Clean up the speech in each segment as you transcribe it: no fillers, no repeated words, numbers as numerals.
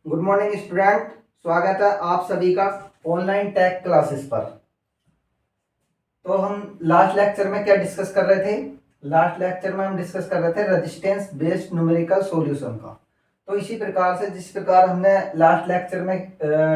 Good morning student. स्वागत है आप सभी का ऑनलाइन टेक क्लासेस पर। तो हम लास्ट लेक्चर में क्या डिस्कस कर रहे थे? लास्ट लेक्चर में हम डिस्कस कर रहे थे रेजिस्टेंस बेस्ड न्यूमेरिकल सॉल्यूशन का। तो इसी प्रकार से जिस प्रकार हमने लास्ट लेक्चर में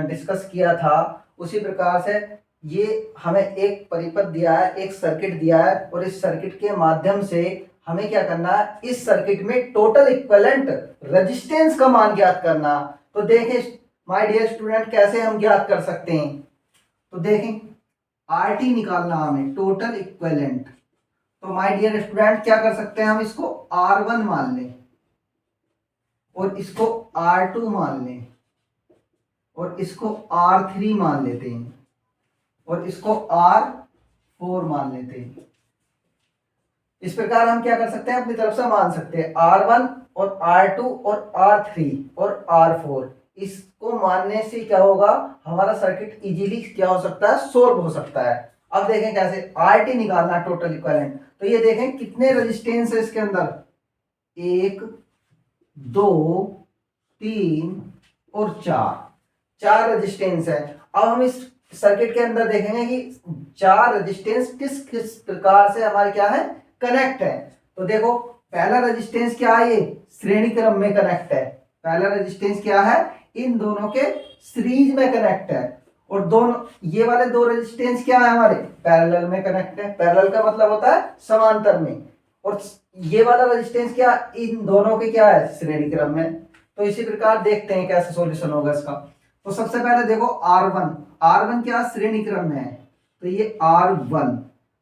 डिस्कस किया था उसी प्रकार से ये हमें एक परिपथ दिया है, एक सर्किट दिया है और इस सर्किट के माध्यम से हमें क्या करना है, इस सर्किट में टोटल इक्विवेलेंट रेजिस्टेंस का मान ज्ञात करना। तो देखें माय डियर स्टूडेंट कैसे हम ज्ञात कर सकते हैं। तो देखें आरटी निकालना हमें टोटल इक्विवेलेंट। तो माय डियर स्टूडेंट क्या कर सकते हैं, हम इसको R1 मान लें और इसको R2 मान लें और इसको R3 मान लेते हैं और इसको R4 मान लेते हैं। इस प्रकार हम क्या कर सकते हैं, अपनी तरफ से मान सकते हैं R1 और R2 और R3 और R4। इसको मानने से क्या होगा, हमारा सर्किट इजीली क्या हो सकता है, सोल्व हो सकता है। अब देखें कैसे, RT निकालना टोटल इक्विवेलेंट। तो ये देखें कितने रेजिस्टेंस है इसके अंदर, 1 2 3 और 4 रेजिस्टेंस है। अब हम इस सर्किट के अंदर देखेंगे कि 4 रेजिस्टेंस किस किस प्रकार से हमारे क्या है, कनेक्ट है। तो देखो पहला रेजिस्टेंस क्या है, ये श्रेणी क्रम में कनेक्ट है। पहला रेजिस्टेंस क्या है, इन दोनों के सीरीज में कनेक्ट है। और दोनों ये वाले दो रेजिस्टेंस क्या है, हमारे पैरेलल में कनेक्ट है। पैरेलल का मतलब होता है समांतर में। और ये वाला रेजिस्टेंस क्या, इन दोनों के क्या है, श्रेणी क्रम में। तो इसी प्रकार देखते हैं कैसे सॉल्यूशन होगा इसका। तो सबसे पहले देखो R1 क्या श्रेणी क्रम में है, तो ये R1।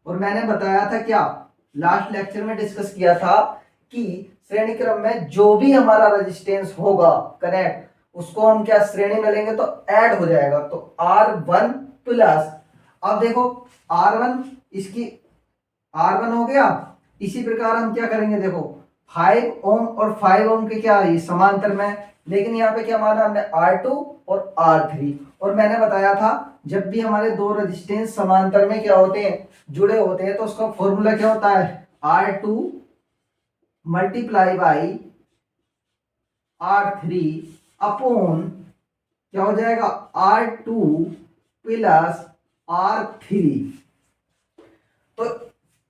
और मैंने बताया था क्या, लास्ट लेक्चर में डिस्कस किया था कि श्रेणी क्रम में जो भी हमारा रेजिस्टेंस होगा कनेक्ट, उसको हम क्या श्रेणी में लेंगे तो ऐड हो जाएगा। तो R1 प्लस, अब देखो R1 इसकी R1 हो गया। इसी प्रकार हम क्या करेंगे, देखो 5 ओम और 5 ओम के क्या है, समांतर में। लेकिन यहाँ पे क्या माना हमने, R2 और R3। और मैंने बताया था जब भी हमारे दो रेजिस्टेंस समांतर में क्या होते हैं, जुड़े होते हैं, तो उसका फॉर्मूला क्या होता है, R2 multiply by R3 upon क्या हो जाएगा, R2 प्लस R3। तो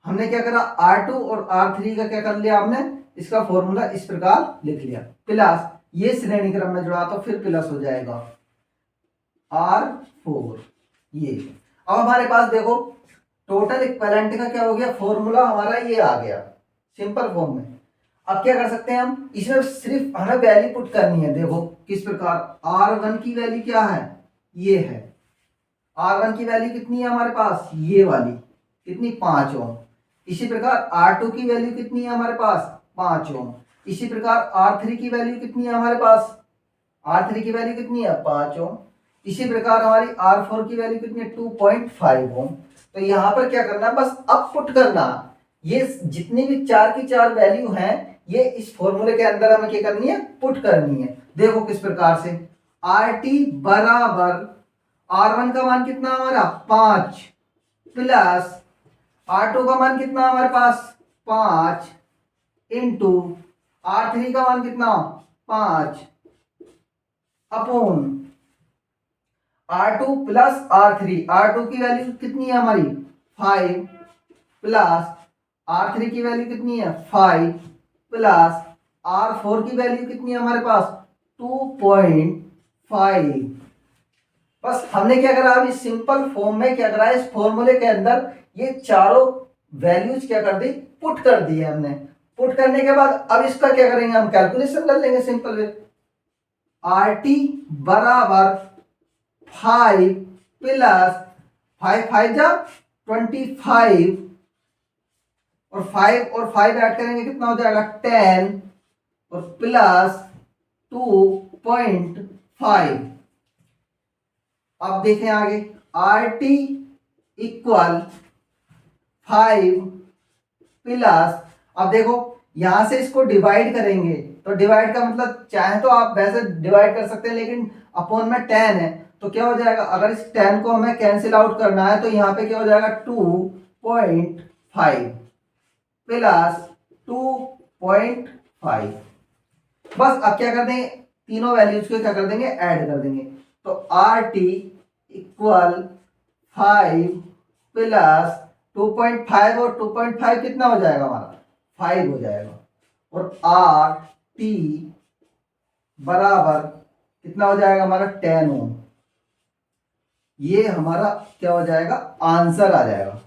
हमने क्या करा, R2 और R3 का क्या कर लिया हमने, इसका फॉर्मूला इस प्रकार लिख लिया। प्लस ये श्रेणी क्रम में जुड़ा तो फिर प्लस हो जाएगा R4। ये अब हमारे पास देखो टोटल इक्विवेलेंट का क्या हो गया, फॉर्मूला हमारा ये आ गया सिंपल फॉर्म में। अब क्या कर सकते हैं हम, इसमें सिर्फ हमें वैल्यू पुट करनी है। देखो किस प्रकार, R1 की वैल्यू क्या है, ये है। R1 की वैल्यू कितनी है हमारे पास, ये वाली कितनी, 5 ओम। इसी प्रकार R2 की वैल्यू कितनी है हमारे पास, 5 ओम। इसी प्रकार R3 की वैल्यू कितनी है हमारे पास, R3 की वैल्यू कितनी है, 5 ओम। इसी प्रकार हमारी R4 की वैल्यू कितनी है, 2.5 ओम। तो यहां पर क्या करना है, बस अब पुट करना। ये जितनी भी 4 की 4 वैल्यू हैं, ये इस फॉर्मूले के अंदर हमें क्या करनी है, पुट करनी है। देखो किस प्रकार से, RT बराबर R1 का मान कितना हमारा, 5 प्लस R2 का मान कितना हमारे पास, 5 इंटू R3 का मान कितना, 5 upon R2 plus R3। R2 की वैल्यू कितनी है हमारी, 5 प्लस R3 की वैल्यू कितनी है, 5 प्लस R4 की वैल्यू कितनी है हमारे पास, 2.5। बस हमने क्या करा, अभी सिंपल फॉर्म में क्या करा, इस फॉर्मूले के अंदर ये चारों वैल्यूज क्या कर दी, पुट कर दी है हमने। पुट करने के बाद अब इसका क्या करेंगे, हम कैलकुलेशन कर लेंगे सिंपल वे। RT बराबर 5 प्लस 5 5 जा 25 और 5 ऐड करेंगे कितना हो जाएगा, 10 और प्लस 2.5। अब देखें आगे, RT इक्वल 5 प्लस, अब देखो यहां से इसको डिवाइड करेंगे तो डिवाइड का मतलब चाहे तो आप वैसे डिवाइड कर सकते हैं, लेकिन अपॉन में 10 है तो क्या हो जाएगा, अगर इस 10 को हमें कैंसिल आउट करना है तो यहाँ पे क्या हो जाएगा, 2.5 प्लस 2.5। बस अब क्या कर दें, तीनों वैल्यूज को क्या कर देंगे, ऐड कर देंगे। तो आर टी इक्वल 5 प्लस 2.5 और 2.5 कितना हो जाएगा हमारा, 5 हो जाएगा। और आर टी बराबर कितना हो जाएगा हमारा, 10 ओम। ये हमारा क्या हो जाएगा, आंसर आ जाएगा।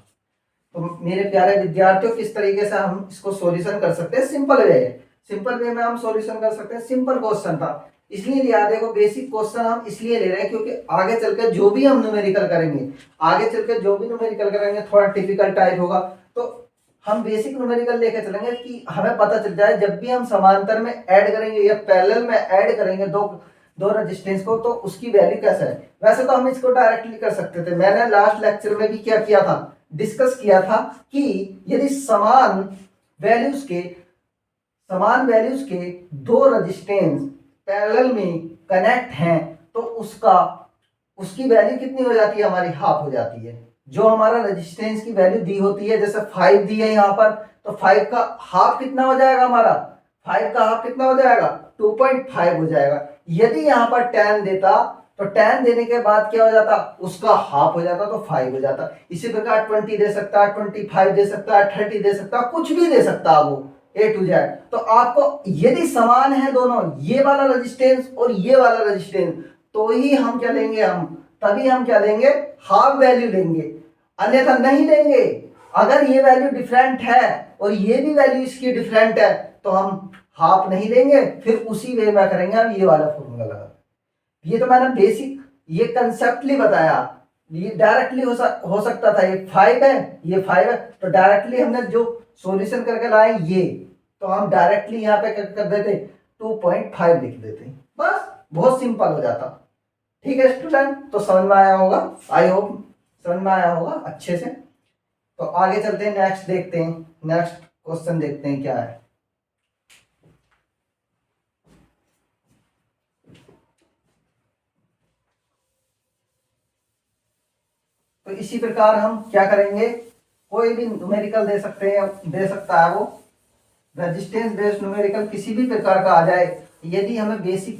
तो मेरे प्यारे विद्यार्थियों, किस तरीके से हम इसको सॉल्यूशन कर सकते हैं, सिंपल वे है। सिंपल वे में हम सॉल्यूशन कर सकते हैं। सिंपल क्वेश्चन था इसलिए लिया, देखो बेसिक क्वेश्चन हम इसलिए ले रहे हैं क्योंकि आगे चलकर जो भी हम न्यूमेरिकल करेंगे, थोड़ा टिपिकल टाइप होगा। तो हम बेसिक न्यूमेरिकल लेकर चलेंगे कि हमें पता चल जाए जब भी हम समांतर में ऐड करेंगे या पैरेलल में ऐड करेंगे दो रेजिस्टेंस को, तो उसकी वैल्यू कैसा है। वैसे तो हम इसको डायरेक्टली कर सकते थे, मैंने लास्ट लेक्चर में भी क्या किया था, डिस्कस किया था कि यदि समान वैल्यूज के दो रेजिस्टेंस पैरेलल में कनेक्ट हैं तो उसकी वैल्यू कितनी हो जाती है, हमारी हाफ हो जाती है। जो हमारा रेजिस्टेंस की वैल्यू दी होती है, जैसे 5 दी है यहाँ पर, तो 5 का हाफ कितना हो जाएगा हमारा, 5 का हाफ कितना हो जाएगा, 2.5 हो जाएगा। यदि यहाँ पर 10 देता तो 10 देने के बाद क्या हो जाता, उसका हाफ हो जाता, तो 5 हो जाता। इसी प्रकार 20 दे सकता है, 25 दे सकता है, 30 दे सकता है, कुछ भी दे सकता है वो A to Z। तो आपको यदि समान है दोनों, ये वाला रेजिस्टेंस और ये वाला रेजिस्टेंस, तो ही हम क्या लेंगे, तभी हम क्या लेंगे, हाफ वैल्यू लेंगे, अन्यथा नहीं लेंगे। अगर ये वैल्यू डिफरेंट है और ये भी वैल्यू इसकी डिफरेंट है तो हम हाफ नहीं लेंगे, फिर उसी वे में करेंगे हम ये वाला फॉर्मूला लगा। ये तो मैंने बेसिक ये कंसेप्टली बताया। ये डायरेक्टली हो सकता था, ये 5 है, ये 5 है, तो डायरेक्टली हमने जो सॉल्यूशन करके लाए ये, तो हम डायरेक्टली यहाँ पे कर देते 2.5 लिख देते, बस बहुत सिंपल हो जाता। ठीक है स्टूडेंट, तो समझ में आया होगा, आई होप समझ में आया होगा अच्छे से। तो आगे चलते हैं, नेक्स्ट देखते हैं, नेक्स्ट क्वेश्चन देखते हैं क्या है। तो इसी प्रकार हम क्या करेंगे, कोई भी न्यूमेरिकल दे सकते हैं, दे सकता है वो रेजिस्टेंस बेस्ड न्यूमेरिकल किसी भी प्रकार का आ जाए, यदि हमें बेसिक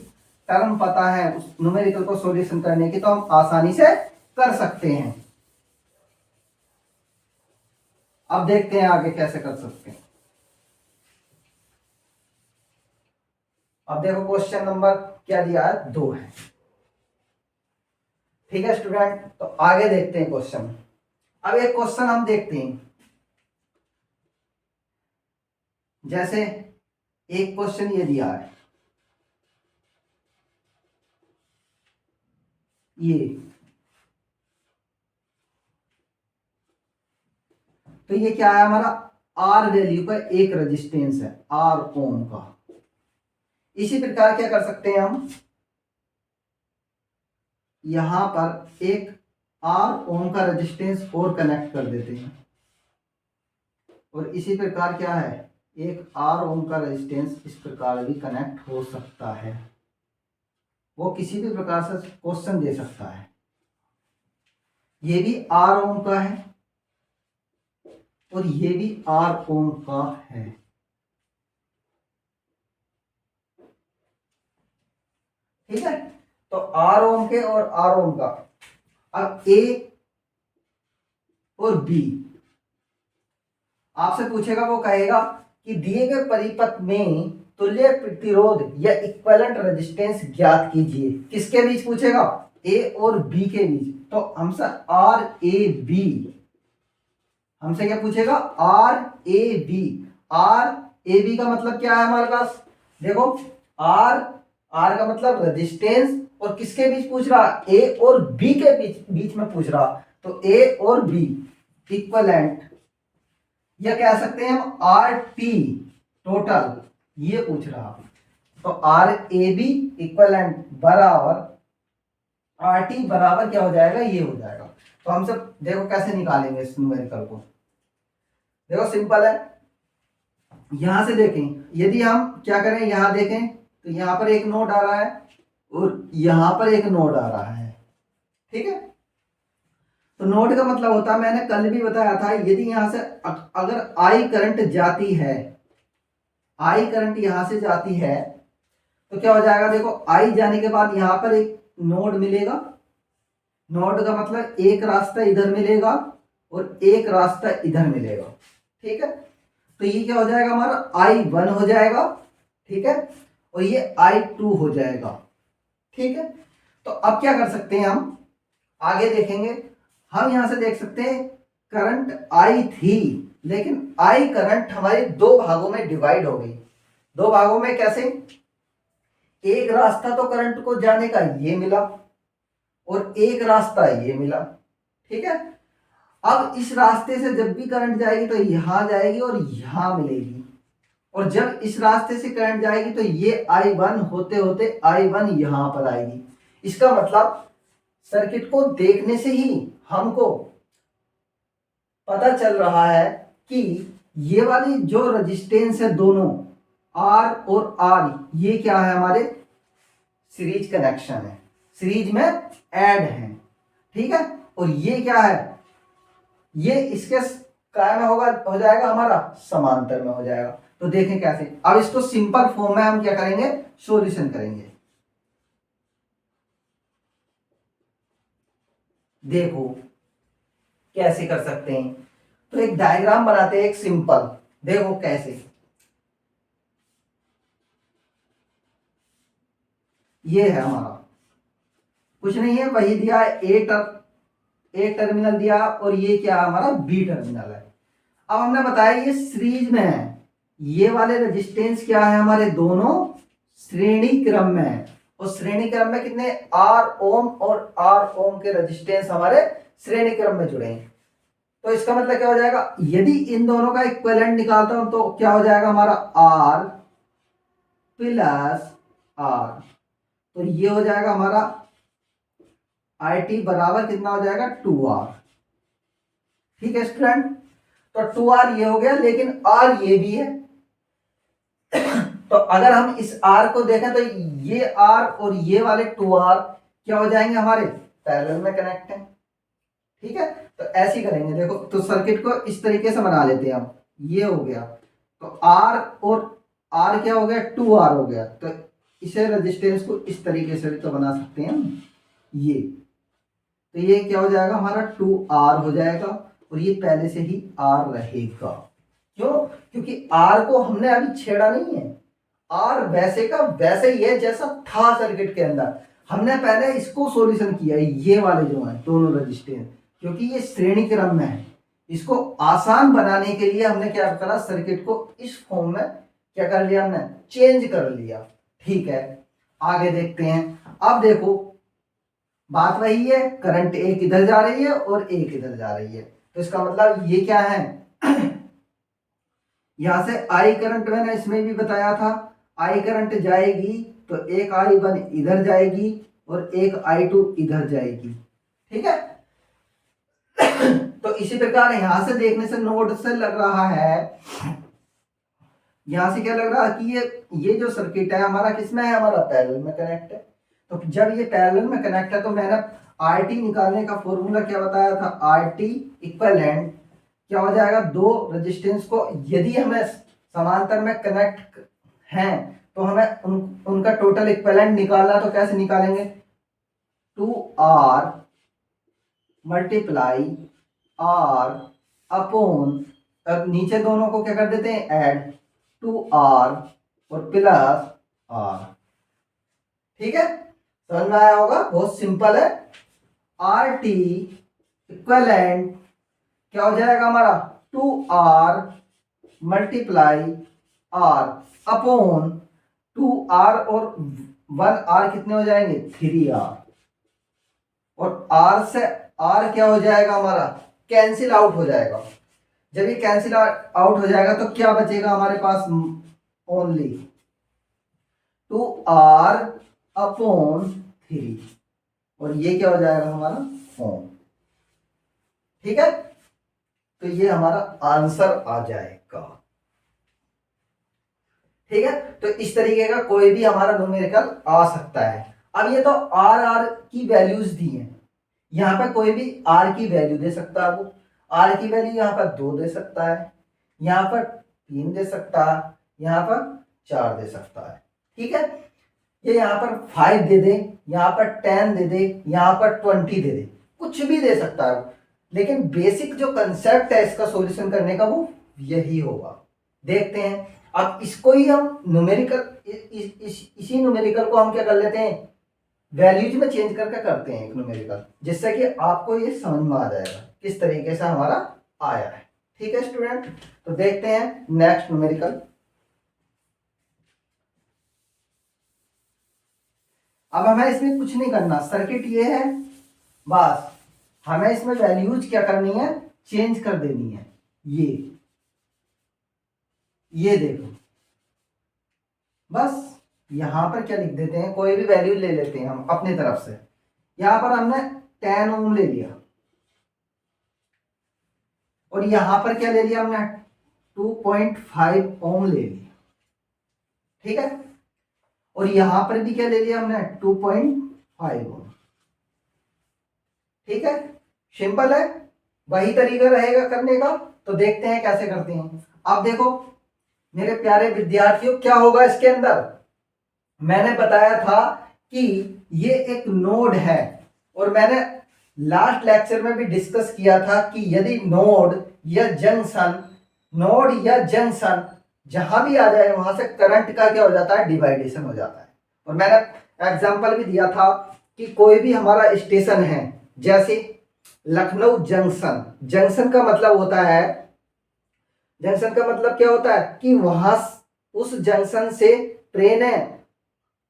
टर्म पता है उस न्यूमेरिकल को सॉल्यूशन करने की, तो हम आसानी से कर सकते हैं। अब देखते हैं आगे कैसे कर सकते हैं। अब देखो क्वेश्चन नंबर क्या दिया है, 2 है। ठीक है स्टूडेंट, तो आगे देखते हैं क्वेश्चन। अब एक क्वेश्चन हम देखते हैं, जैसे एक क्वेश्चन ये दिया है, ये तो ये क्या है हमारा, आर वैल्यू का एक रेजिस्टेंस है, आर ओम का। इसी प्रकार क्या कर सकते हैं हम, यहां पर एक आर ओम का रेजिस्टेंस और कनेक्ट कर देते हैं, और इसी प्रकार क्या है, एक आर ओम का रेजिस्टेंस इस प्रकार भी कनेक्ट हो सकता है। वो किसी भी प्रकार से क्वेश्चन दे सकता है। ये भी आर ओम का है और ये भी आर ओम का है। ठीक है, तो आर ओम के और आर ओम का। अब ए और बी आपसे पूछेगा, वो कहेगा कि दिए गए परिपथ में तुल्य प्रतिरोध या इक्विवेलेंट रेजिस्टेंस ज्ञात कीजिए। किसके बीच पूछेगा, ए और बी के बीच। तो हमसे आर ए बी, हमसे क्या पूछेगा, R A B. R A B का मतलब क्या है हमारे पास, देखो आर का मतलब रेजिस्टेंस, और किसके बीच पूछ रहा, ए और बी के बीच में पूछ रहा। तो ए और बी इक्विवेलेंट, या कह सकते हैं हम आर टी टोटल, ये पूछ रहा। तो आर ए बी इक्विवेलेंट बराबर आर टी बराबर क्या हो जाएगा, ये हो जाएगा। तो हम सब देखो कैसे निकालेंगे इस न्यूमेरिकल को। देखो सिंपल है, यहां से देखें, यदि हम क्या करें, यहां देखें तो यहां पर एक नोड आ रहा है और यहां पर एक नोड आ रहा है। ठीक है, तो नोड का मतलब होता है, मैंने कल भी बताया था, यदि यहां से अगर आई करंट जाती है, आई करंट यहां से जाती है, तो क्या हो जाएगा, देखो आई जाने के बाद यहाँ पर एक नोड मिलेगा। नोड का मतलब एक रास्ता इधर मिलेगा और एक रास्ता इधर मिलेगा। ठीक है, तो ये क्या हो जाएगा, हमारा I1 हो जाएगा। ठीक है, और ये I2 हो जाएगा। ठीक है, तो अब क्या कर सकते हैं, हम आगे देखेंगे। हम यहां से देख सकते हैं करंट I थी, लेकिन I करंट हमारी दो भागों में डिवाइड हो गई। दो भागों में कैसे, एक रास्ता तो करंट को जाने का ये मिला और एक रास्ता ये मिला। ठीक है, अब इस रास्ते से जब भी करंट जाएगी तो यहां जाएगी और यहां मिलेगी, और जब इस रास्ते से करंट जाएगी तो ये I1 होते होते I1 यहां पर आएगी। इसका मतलब सर्किट को देखने से ही हमको पता चल रहा है कि ये वाली जो रेजिस्टेंस है दोनों R और R, ये क्या है, हमारे सीरीज कनेक्शन है, सीरीज में ऐड है। ठीक है, और ये क्या है, ये इसके काय में होगा, हो जाएगा हमारा समांतर में हो जाएगा। तो देखें कैसे, अब इसको सिंपल फॉर्म में हम क्या करेंगे, सॉल्यूशन करेंगे। देखो कैसे कर सकते हैं, तो एक डायग्राम बनाते हैं, एक सिंपल। देखो कैसे, ये है हमारा, कुछ नहीं है, वही दिया है, ए टर्मिनल दिया और ये क्या हमारा बी टर्मिनल है। अब हमने बताया ये सीरीज में है, ये वाले रेजिस्टेंस क्या है, हमारे दोनों श्रेणी क्रम में है। और श्रेणी क्रम में कितने, आर ओम और आर ओम के रेजिस्टेंस हमारे श्रेणी क्रम में जुड़े हैं। तो इसका मतलब क्या हो जाएगा, यदि इन दोनों का इक्विवेलेंट निकालता हूं तो क्या हो जाएगा, हमारा आर प्लस आर, तो ये हो जाएगा हमारा आई टी बराबर कितना हो जाएगा, 2R। ठीक है स्टूडेंट, तो 2R ये हो गया, लेकिन R ये भी है। तो अगर हम इस R को देखें तो ये R और ये वाले 2R क्या हो जाएंगे, हमारे पैरेलल में कनेक्ट है। ठीक है, तो ऐसे ही करेंगे। देखो, तो सर्किट को इस तरीके से बना लेते हैं हम, ये हो गया, तो R और R क्या हो गया, 2R हो गया। तो इसे रेजिस्टेंस को इस तरीके से भी तो बना सकते हैं हम, ये, तो ये क्या हो जाएगा, हमारा 2R हो जाएगा, और ये पहले से ही R रहेगा। क्यों, क्योंकि R को हमने अभी छेड़ा नहीं है, R वैसे का वैसे ही है जैसा था सर्किट के अंदर। हमने पहले इसको सॉल्यूशन किया है, ये वाले जो हैं दोनों रेजिस्टेंस, क्योंकि ये श्रेणी क्रम में है। इसको आसान बनाने के लिए हमने क्या करा, सर्किट को इस फॉर्म में क्या कर लिया, हमने चेंज कर लिया। ठीक है, आगे देखते हैं। अब देखो बात वही है, करंट एक इधर जा रही है और एक इधर जा रही है, तो इसका मतलब ये क्या है, यहां से आई करंट मैंने इसमें भी बताया था, आई करंट जाएगी तो एक I1 इधर जाएगी और एक I2 इधर जाएगी। ठीक है, तो इसी प्रकार यहां से देखने से नोड से लग रहा है, यहां से क्या लग रहा है कि ये जो सर्किट है हमारा किसमें है, हमारा पैरेलल में कनेक्ट है। तो जब ये पैरेलल में कनेक्ट है तो मैंने RT निकालने का फॉर्मूला क्या बताया था, RT इक्विवेलेंट क्या हो जाएगा, दो रेजिस्टेंस को यदि हमें समांतर में कनेक्ट हैं तो हमें उनका टोटल इक्विवेलेंट निकालना, तो कैसे निकालेंगे, 2R मल्टीप्लाई R अपॉन, अब नीचे दोनों को क्या कर देते हैं, ऐड, 2R और प्लस R। ठीक है, समझ में आया होगा, बहुत सिंपल है। RT इक्विवेलेंट क्या हो जाएगा हमारा, 2R multiply R upon 2R और 1R कितने हो जाएंगे, 3R, और R से R क्या हो जाएगा, हमारा कैंसिल आउट हो जाएगा। जब ये कैंसिल आउट हो जाएगा तो क्या बचेगा हमारे पास, ओनली 2R अपॉन 3, और ये क्या हो जाएगा हमारा फॉर्म। ठीक है, तो ये हमारा आंसर आ जाएगा। ठीक है, तो इस तरीके का कोई भी हमारा न्यूमेरिकल आ सकता है। अब ये तो आर आर की वैल्यूज दी हैं, यहां पर कोई भी आर की वैल्यू दे सकता है, वो आर की वैल्यू यहां पर 2 दे सकता है, यहां पर 3 दे सकता है, यहां पर 4 दे सकता है। ठीक है, ये यहाँ पर 5 दे दे, यहाँ पर 10 दे दे, यहाँ पर 20 दे दे, कुछ भी दे सकता है, लेकिन बेसिक जो कंसेप्ट है इसका सॉल्यूशन करने का वो यही होगा। देखते हैं, अब इसको ही हम न्यूमेरिकल, इसी न्यूमेरिकल को हम क्या कर लेते हैं, वैल्यूज में चेंज करके करते हैं एक न्यूमेरिकल, जिससे कि आपको ये समझ में आ जाएगा किस तरीके से हमारा आया है। ठीक है स्टूडेंट, तो देखते हैं नेक्स्ट न्यूमेरिकल। अब हमें इसमें कुछ नहीं करना, सर्किट ये है, बस हमें इसमें वैल्यूज क्या करनी है, चेंज कर देनी है। ये देखो, बस यहां पर क्या लिख देते हैं, कोई भी वैल्यू ले लेते हैं हम अपनी तरफ से। यहां पर हमने 10 ओम ले लिया, और यहां पर क्या ले लिया हमने, 2.5 ओम ले लिया। ठीक है, और यहां पर भी क्या ले लिया हमने, 2.5 ओम। ठीक है, सिंपल है, वही तरीका रहेगा करने का। तो देखते हैं कैसे करते हैं। अब देखो मेरे प्यारे विद्यार्थियों, क्या होगा इसके अंदर, मैंने बताया था कि ये एक नोड है, और मैंने लास्ट लेक्चर में भी डिस्कस किया था कि यदि नोड या जंक्शन जहां भी आ जाए वहां से करंट का क्या हो जाता है, डिवाइडेशन हो जाता है। और मैंने एग्जांपल भी दिया था कि कोई भी हमारा स्टेशन है, जैसे लखनऊ जंक्शन, जंक्शन का मतलब होता है, जंक्शन का मतलब क्या होता है कि वहां उस जंक्शन से ट्रेनें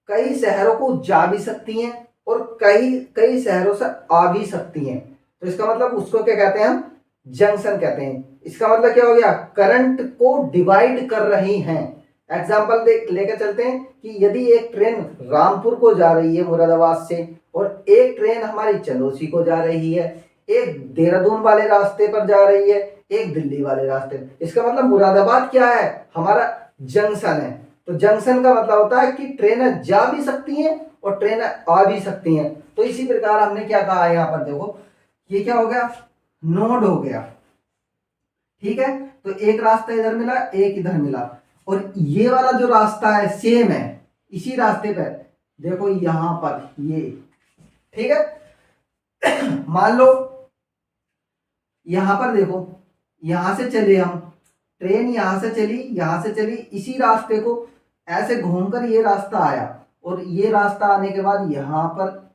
कई शहरों को जा भी सकती हैं और कई कई शहरों से आ भी सकती हैं। तो इसका मतलब उसको क्या कहते हैं, हम जंक्शन कहते हैं। इसका मतलब क्या हो गया, करंट को डिवाइड कर रही हैं। एग्जाम्पल लेकर चलते हैं कि यदि एक ट्रेन रामपुर को जा रही है मुरादाबाद से, और एक ट्रेन हमारी चंदौसी को जा रही है, एक देहरादून वाले रास्ते पर जा रही है, एक दिल्ली वाले रास्ते पर। इसका मतलब मुरादाबाद क्या है, हमारा जंक्शन है। तो जंक्शन का मतलब होता है कि ट्रेनें जा भी सकती हैं और ट्रेनें आ भी सकती हैं। तो इसी प्रकार हमने क्या कहा है, यहाँ पर देखो ये क्या हो गया, नोड हो गया। ठीक है, तो एक रास्ता इधर मिला, एक इधर मिला, और ये वाला जो रास्ता है सेम है इसी रास्ते पर, देखो यहां पर ये। ठीक है, मान लो यहां पर देखो, यहां से चले हम, ट्रेन यहां से चली, यहां से चली, इसी रास्ते को ऐसे घूमकर ये रास्ता आया, और ये रास्ता आने के बाद यहां पर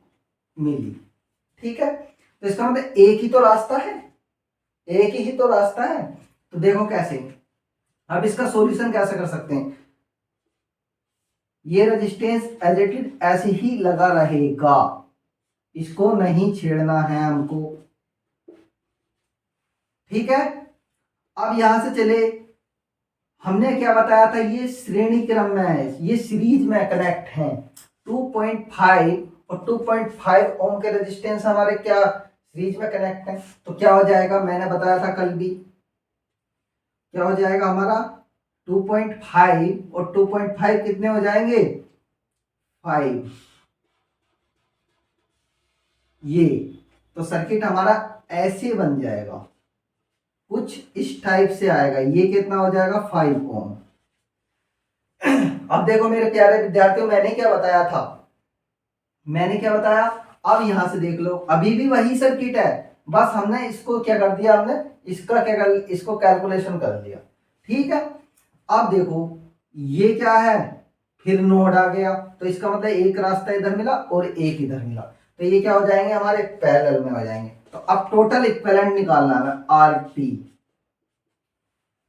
मिली। ठीक है, तो इसका मतलब एक ही तो रास्ता है, एक ही तो रास्ता है। तो देखो कैसे, अब इसका सॉल्यूशन कैसे कर सकते हैं, ये रेजिस्टेंस एज इट इज ऐसे ही लगा रहेगा, इसको नहीं छेड़ना है हमको। ठीक है, अब यहां से चले, हमने क्या बताया था, ये श्रेणी क्रम में है, ये सीरीज में कनेक्ट है। 2.5 और 2.5 ओम के रेजिस्टेंस हमारे क्या सीरीज में कनेक्ट है। तो क्या हो जाएगा, मैंने बताया था कल भी, क्या हो जाएगा हमारा 2.5 और 2.5 कितने हो जाएंगे, 5। ये तो सर्किट हमारा ऐसे बन जाएगा, कुछ इस टाइप से आएगा। ये कितना हो जाएगा, 5 ओम। अब देखो मेरे प्यारे विद्यार्थियों, मैंने क्या बताया था, मैंने क्या बताया, अब यहां से देख लो, अभी भी वही सर्किट है, बस हमने इसको क्या कर दिया, हमने इसका क्या कर, इसको कैलकुलेशन कर दिया। ठीक है, अब देखो ये क्या है, फिर नोड आ गया, तो इसका मतलब एक रास्ता इधर मिला और एक इधर मिला, तो ये क्या हो जाएंगे, हमारे पैरेलल में हो जाएंगे। तो अब टोटल इक्विवेलेंट निकालना है, आर टी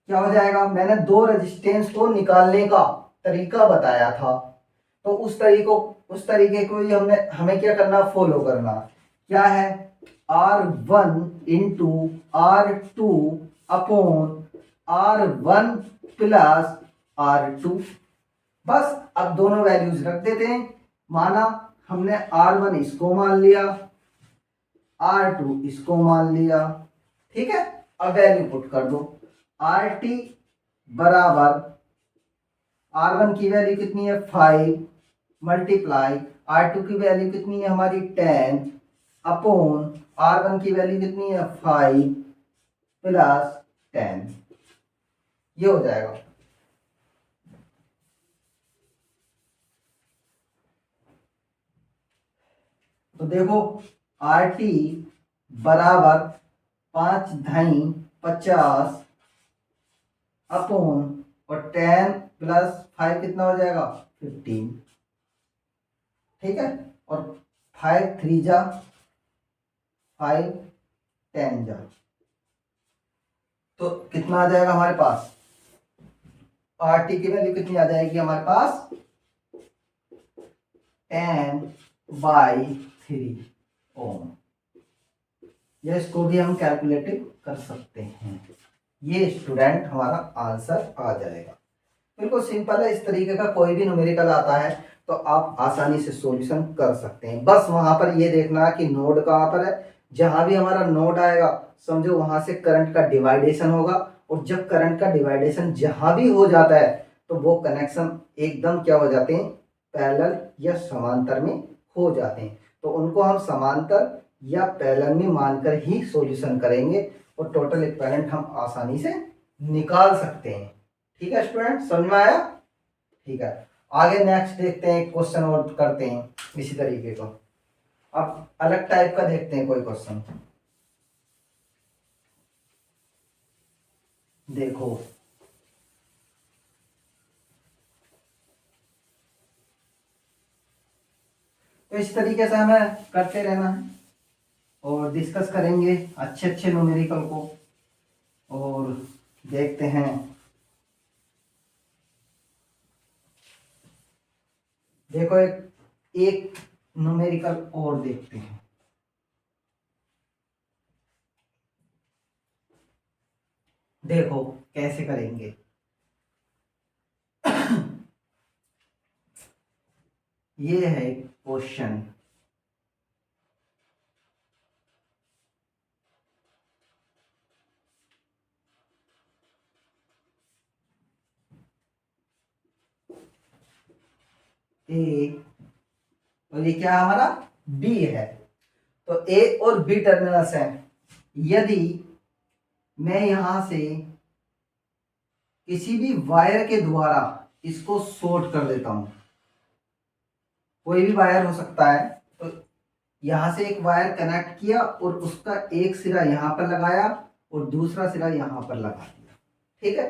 क्या हो जाएगा, मैंने दो रेजिस्टेंस को निकालने का तरीका बताया था, तो उस तरीके को ही हमने हमें क्या करना, फॉलो करना। क्या है, R1 into R2 upon R1 plus R2। बस अब दोनों वैल्यूज रख देते हैं, माना हमने R1 इसको मान लिया, R2 इसको मान लिया। ठीक है, अब वैल्यू पुट कर दो, RT बराबर R1 की वैल्यू कितनी है, 5 मल्टीप्लाई R2 की वैल्यू कितनी है हमारी, 10 अपॉन R1 की वैल्यू कितनी है, 5 प्लस 10। ये हो जाएगा। तो देखो आर टी बराबर 5/50 अपॉन और 10 + 5 कितना हो जाएगा 15। ठीक है, और 5 3 जा 5 10 जा, तो कितना आ जाएगा हमारे पास, आर टी की वैल्यू कितनी आ जाएगी हमारे पास 10/3 ओम। या इसको भी हम कैलकुलेटिव कर सकते हैं। ये स्टूडेंट हमारा आंसर आ जाएगा। बिल्कुल सिंपल है, इस तरीके का कोई भी न्यूमेरिकल आता है तो आप आसानी से सॉल्यूशन कर सकते हैं। बस वहां पर ये देखना कि नोड कहाँ पर है, जहां भी हमारा नोड आएगा समझो वहां से करंट का डिवाइडेशन होगा, और जब करंट का डिवाइडेशन जहां भी हो जाता है तो वो कनेक्शन एकदम क्या हो जाते हैं, पैरेलल या समांतर में हो जाते हैं। तो उनको हम समांतर या पैरेलल में मानकर ही सॉल्यूशन करेंगे और टोटल इक्विवेलेंट हम आसानी से निकाल सकते हैं। ठीक है स्टूडेंट, समझ में आया? ठीक है, आगे नेक्स्ट देखते हैं, क्वेश्चन और करते हैं इसी तरीके को। अब अलग टाइप का देखते हैं कोई क्वेश्चन। देखो तो इस तरीके से हमें करते रहना है और डिस्कस करेंगे अच्छे अच्छे न्यूमेरिकल को, और देखते हैं। देखो एक न्यूमेरिकल और देखते हैं। देखो कैसे करेंगे। ये है क्वेश्चन, ए और ये क्या हमारा बी है। तो ए और बी टर्मिनल्स हैं। यदि मैं यहां से किसी भी वायर के द्वारा इसको शॉर्ट कर देता हूं, कोई भी वायर हो सकता है, तो यहां से एक वायर कनेक्ट किया और उसका एक सिरा यहां पर लगाया और दूसरा सिरा यहां पर लगा दिया। ठीक है,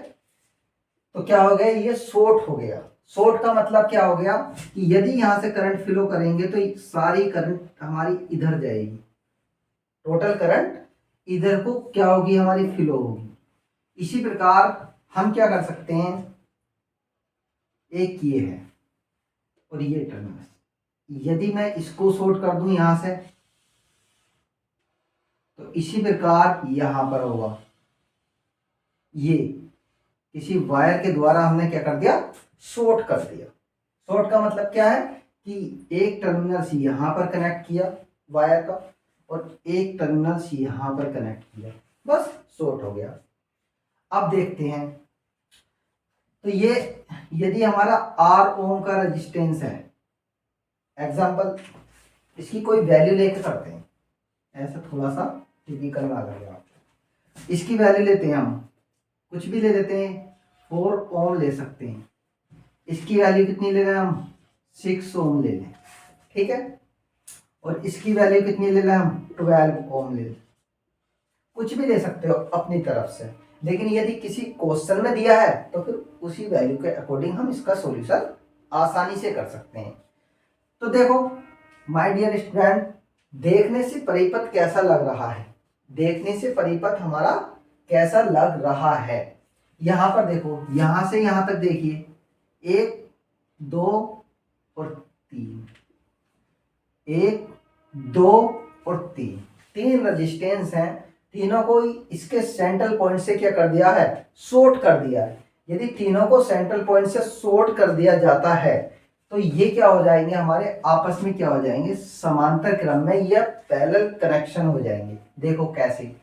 तो क्या हो गया, ये शॉर्ट हो गया। शॉर्ट का मतलब क्या हो गया कि यदि यहां से करंट फ्लो करेंगे तो सारी करंट हमारी इधर जाएगी, टोटल करंट इधर को क्या होगी, हमारी फ्लो होगी। इसी प्रकार हम क्या कर सकते हैं, एक ये है और ये टर्मिनल, यदि मैं इसको शॉर्ट कर दूं यहां से तो इसी प्रकार यहां पर होगा। ये किसी वायर के द्वारा हमने क्या कर दिया, शॉर्ट कर दिया। शॉर्ट का मतलब क्या है कि एक टर्मिनल से यहां पर कनेक्ट किया वायर का और एक टर्मिनल से यहां पर कनेक्ट किया, बस शॉर्ट हो गया। अब देखते हैं, तो ये यदि हमारा आर ओम का रेजिस्टेंस है, एग्जांपल इसकी कोई वैल्यू लेके करते हैं, ऐसा थोड़ा सा टिपिकल ना लगे आप। इसकी वैल्यू लेते हैं, हम कुछ भी ले लेते हैं, 4 ओम ले सकते हैं। इसकी वैल्यू कितनी ले रहे हैं हम, 6 ओम ले लें। ठीक है, और इसकी वैल्यू कितनी ले लें हम, 12 ओम ले लें। कुछ भी ले सकते हो अपनी तरफ से, लेकिन यदि किसी क्वेश्चन में दिया है तो फिर उसी वैल्यू के अकॉर्डिंग हम इसका सॉल्यूशन आसानी से कर सकते हैं। तो देखो माय डियर स्टूडेंट, देखने से परिपथ कैसा लग रहा है, देखने से परिपथ हमारा कैसा लग रहा है। यहां पर देखो, यहां से यहां तक देखिए, 1 2 और 3, 1 2 और 3, 3 रजिस्टेंस हैं। तीनों को इसके सेंट्रल पॉइंट से क्या कर दिया है, शॉर्ट कर दिया है। यदि तीनों को सेंट्रल पॉइंट से शॉर्ट कर दिया जाता है तो ये क्या हो जाएंगे, हमारे आपस में क्या हो जाएंगे, समांतर क्रम में या पैरेलल कनेक्शन हो जाएंगे। देखो कैसे,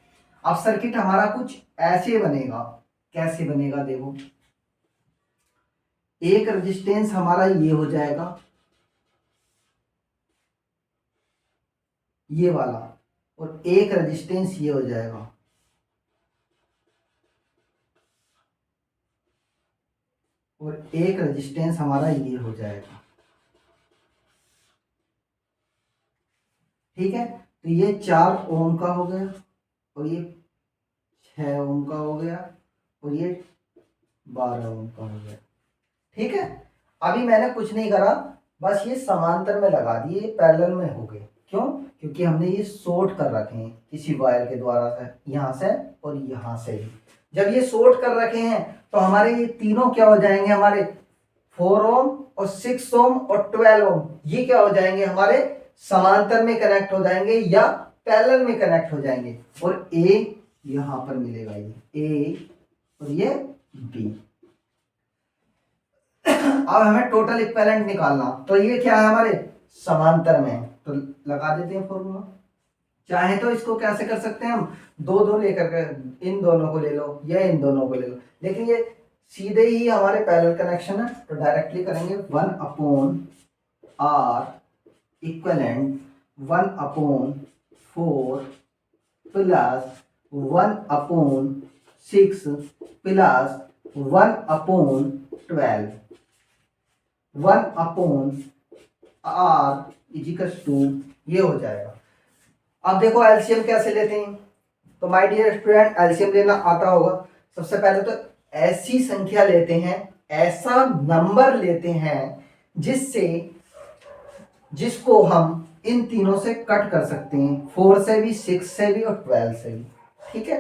अब सर्किट हमारा कुछ ऐसे बनेगा। कैसे बनेगा, देखो एक रेजिस्टेंस हमारा ये हो जाएगा, ये वाला, और एक रेजिस्टेंस ये हो जाएगा, और एक रेजिस्टेंस हमारा ये हो जाएगा। ठीक है, तो ये 4 ओम का हो गया और ये 6 ओम का हो गया और ये 12 ओम का हो गया। ठीक है, अभी मैंने कुछ नहीं करा, बस ये समांतर में लगा दिए, पैरेलल में हो गए। क्यों? क्योंकि हमने ये शॉर्ट कर रखे हैं किसी वायर के द्वारा से, यहाँ से और यहाँ से भी। जब ये शॉर्ट कर रखे हैं तो हमारे ये तीनों क्या हो जाएंगे, हमारे 4 ओम और 6 ओम और 12 ओम, ये क्या हो जाएंगे, हमारे समांतर में कनेक्ट हो जाएंगे या पैरेलल में कनेक्ट हो जाएंगे। और ए यहां पर मिलेगा, ये ए और ये बी। अब हमें टोटल इक्विवेलेंट निकालना, तो ये क्या है, हमारे समांतर में है, तो लगा देते हैं फॉर्मूला। चाहे तो इसको कैसे कर सकते हैं हम, दो दो लेकर के इन दोनों को ले लो या इन दोनों को ले लो, लेकिन ये सीधे ही हमारे पैरेलल कनेक्शन है, तो डायरेक्टली करेंगे 1/r equivalent 1/4 plus 1/6 plus 1/12 1/r equals to, ये हो जाएगा। अब देखो एलसीएम कैसे लेते हैं, तो माय डियर स्टूडेंट एलसीएम लेना आता होगा। सबसे पहले तो ऐसी संख्या लेते हैं, ऐसा नंबर लेते हैं जिसको हम इन तीनों से कट कर सकते हैं, 4 से भी, 6 से भी और 12 से भी। ठीक है,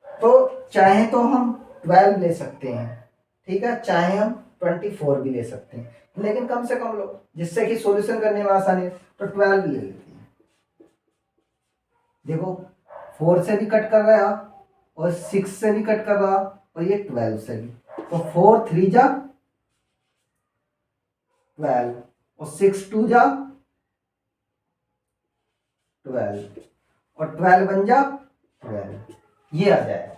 तो चाहे तो हम 12 ले सकते हैं, ठीक है, चाहे हम 24 भी ले सकते हैं, लेकिन कम से कम लो जिससे कि सॉल्यूशन करने में आसानी है, तो 12 ले लेते हैं। देखो 4 से भी कट कर रहा और 6 से भी कट कर रहा और ये 12 से भी, तो 4 3 जा 12 और 6 2 जा 12 और 12 बन जा 12, ये आ जाएगा।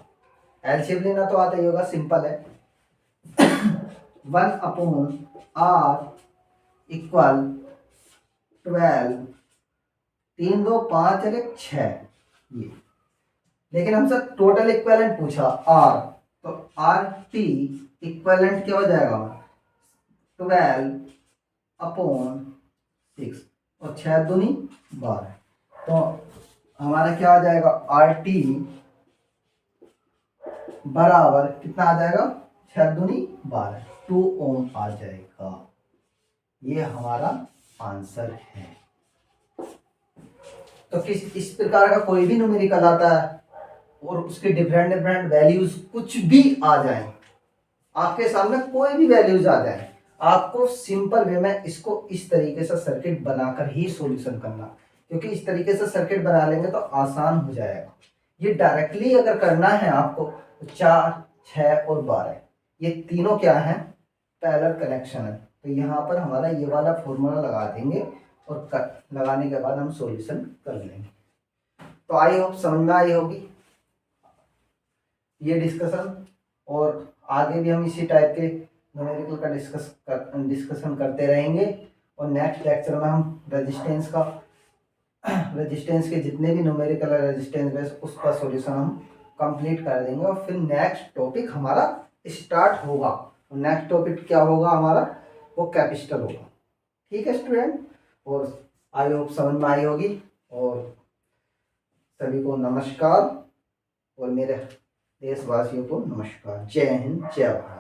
एलसीएम लेना तो आता ही होगा, सिंपल है। 1/r इक्वल 12, 3 2 5 और 1 6, ये। लेकिन हमसे टोटल इक्विवेलेंट पूछा r, तो आर टी इक्विवेलेंट क्या हो जाएगा, 12/6 और 6 दूनी 12, तो हमारा क्या आ जाएगा, आर टी बराबर कितना आ जाएगा, 6 दूनी 12, 2 ओम आ जाएगा। ये हमारा आंसर है। तो इस प्रकार का कोई भी न्यूमेरिकल आता है और उसके डिफरेंट डिफरेंट वैल्यूज कुछ भी आ जाए, आपके सामने कोई भी वैल्यूज आ जाए, आपको सिंपल वे में इसको इस तरीके से सर्किट बनाकर ही सॉल्यूशन करना, क्योंकि इस तरीके से सर्किट बना लेंगे तो आसान हो जाएगा। ये डायरेक्टली अगर करना है आपको, तो 4 6 और 12 ये तीनों क्या है, पैरेलल कनेक्शन है, तो यहाँ पर हमारा ये वाला फॉर्मूला लगा देंगे और लगाने के बाद हम सॉल्यूशन कर लेंगे। तो आई होप समझ में आई होगी ये डिस्कशन, और आगे भी हम इसी टाइप के न्यूमेरिकल का डिस्कशन करते रहेंगे। और नेक्स्ट लेक्चर में हम रेजिस्टेंस के जितने भी न्यूमेरिकल रेजिस्टेंस बेस उसका सॉल्यूशन हम कंप्लीट कर देंगे, और फिर नेक्स्ट टॉपिक हमारा स्टार्ट होगा। नेक्स्ट टॉपिक क्या होगा हमारा, वो कैपिस्टल होगा। ठीक है स्टूडेंट, और आई होप समझ में आई होगी। और सभी को नमस्कार, और मेरे देशवासियों को नमस्कार। जय हिंद, जय भारत।